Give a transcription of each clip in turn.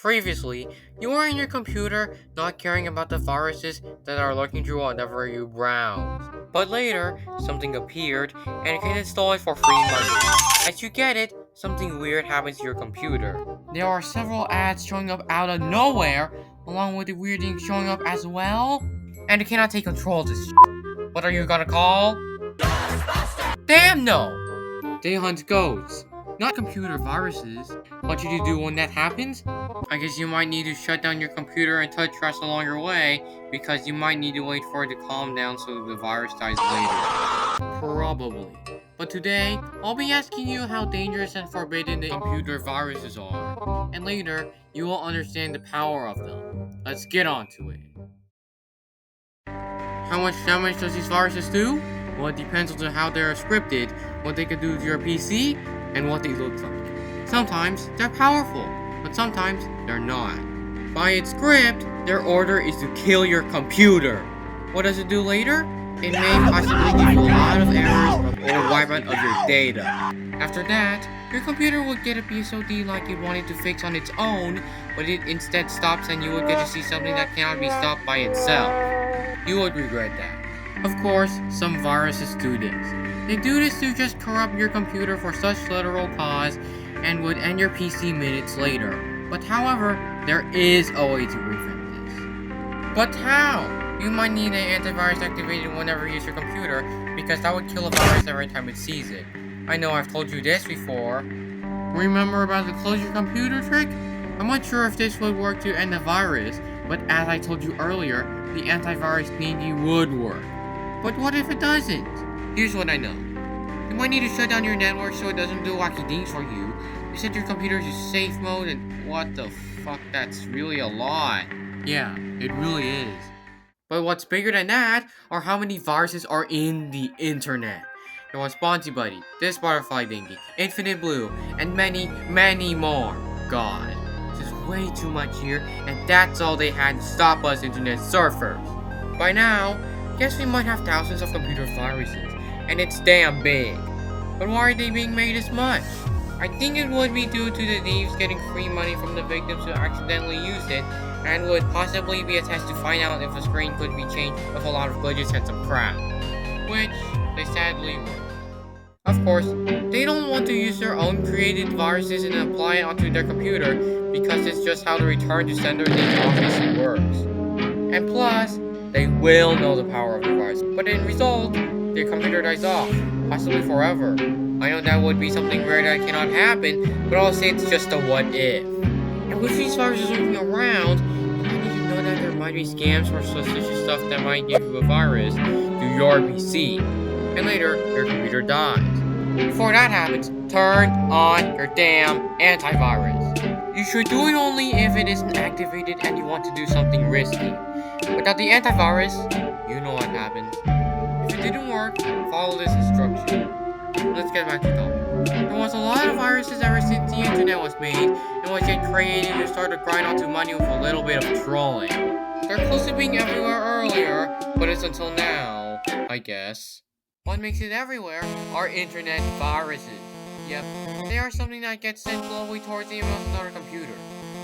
Previously, you were in your computer, not caring about the viruses that are lurking through whatever you browse. But later, something appeared, and you can install it for free money. As you get it, something weird happens to your computer. There are several ads showing up out of nowhere, along with the weird things showing up as well. And you cannot take control of this shit. What are you gonna call? Damn no! They hunt ghosts, not computer viruses. What you do when that happens? I guess you might need to shut down your computer and touch rest along your way, because you might need to wait for it to calm down so the virus dies later. Probably. But today, I'll be asking you how dangerous and forbidden the computer viruses are. And later, you will understand the power of them. Let's get on to it. How much damage does these viruses do? Well, it depends on how they're scripted, what they can do to your PC, and what they look like. Sometimes they're powerful, but sometimes they're not. By its script, their order is to kill your computer. What does it do later? It may possibly give you a lot of errors or wipe out of your data. After that, your computer would get a BSOD like it wanted to fix on its own, but it instead stops and you would get to see something that cannot be stopped by itself. You would regret that. Of course, some viruses do this. They do this to just corrupt your computer for such literal cause and would end your PC minutes later. But however, there is a way to prevent this. But how? You might need an antivirus activated whenever you use your computer, because that would kill a virus every time it sees it. I know I've told you this before. Remember about the close your computer trick? I'm not sure if this would work to end the virus, but as I told you earlier, the antivirus thingy would work. But what if it doesn't? Here's what I know. You might need to shut down your network so it doesn't do wacky things for you. You set your computer to safe mode and what the fuck, that's really a lot. Yeah, it really is. But what's bigger than that are how many viruses are in the internet. There was Bounty Buddy, this butterfly thingy, Infinite Blue, and many, many more. God, this is way too much here, and that's all they had to stop us internet surfers. By now, guess we might have thousands of computer viruses, and it's damn big. But why are they being made as much? I think it would be due to the thieves getting free money from the victims who accidentally used it, and would possibly be a test to find out if the screen could be changed with a lot of glitches and some crap. Which, they sadly were. Of course, they don't want to use their own created viruses and apply it onto their computer, because it's just how the return to sender thing obviously works. And plus, they will know the power of the virus, but in result, their computer dies off, possibly forever. I know that would be something rare that cannot happen, but I'll say it's just a what if. And with these viruses looking around, you might need to know that there might be scams or suspicious stuff that might give you a virus to your PC, and later, your computer dies. Before that happens, turn on your damn antivirus. You should do it only if it isn't activated and you want to do something risky. Without the antivirus, you know what happens. If it didn't work, follow this instruction. Let's get back to the topic. There was a lot of viruses ever since the internet was made, and was yet created to start to grind onto money with a little bit of trolling. They're close to being everywhere earlier, but it's until now, I guess. What makes it everywhere are internet viruses. Yep, they are something that gets sent globally towards the emails on our computer.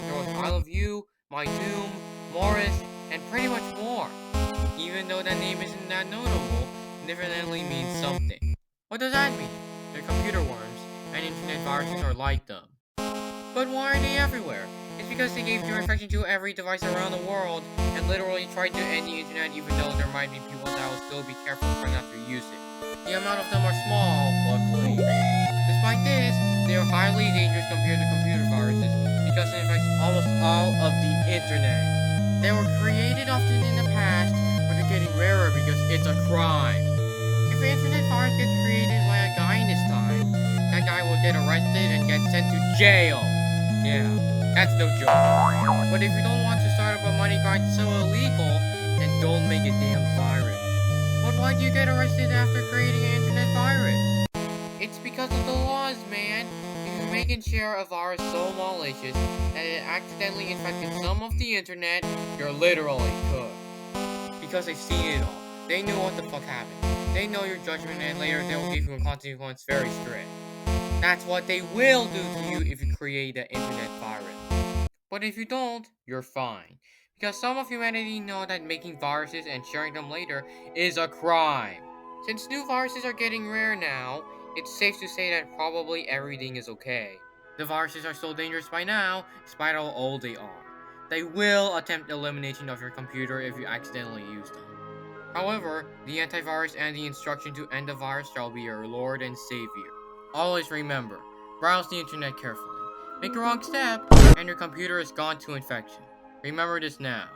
There was I Love You, My Doom, Morris, and pretty much more. Even though that name isn't that notable, it definitely means something. What does that mean? They're computer worms, and internet viruses are like them. But why are they everywhere? It's because they gave their infection to every device around the world, and literally tried to end the internet even though there might be people that will still be careful trying not to use it. The amount of them are small, luckily. Despite this, they are highly dangerous compared to computer viruses, because it infects almost all of the internet. They were created often in the past, but they're getting rarer because it's a crime. If an internet virus gets created by a guy this time, that guy will get arrested and get sent to jail. Yeah, that's no joke. But if you don't want to start up a money grind so illegal, then don't make a damn virus. But why do you get arrested after creating an internet virus? It's because of the laws, man. If you make and share a virus so malicious that it accidentally infected some of the internet, you're literally cooked. Because they've seen it all. They know what the fuck happened. They know your judgment, and later they will give you a consequence very strict. That's what they will do to you if you create an internet virus. But if you don't, you're fine. Because some of humanity know that making viruses and sharing them later is a crime. Since new viruses are getting rare now, it's safe to say that probably everything is okay. The viruses are so dangerous by now, despite how old they are. They will attempt elimination of your computer if you accidentally use them. However, the antivirus and the instruction to end the virus shall be your Lord and Savior. Always remember, browse the internet carefully. Make a wrong step, and your computer is gone to infection. Remember this now.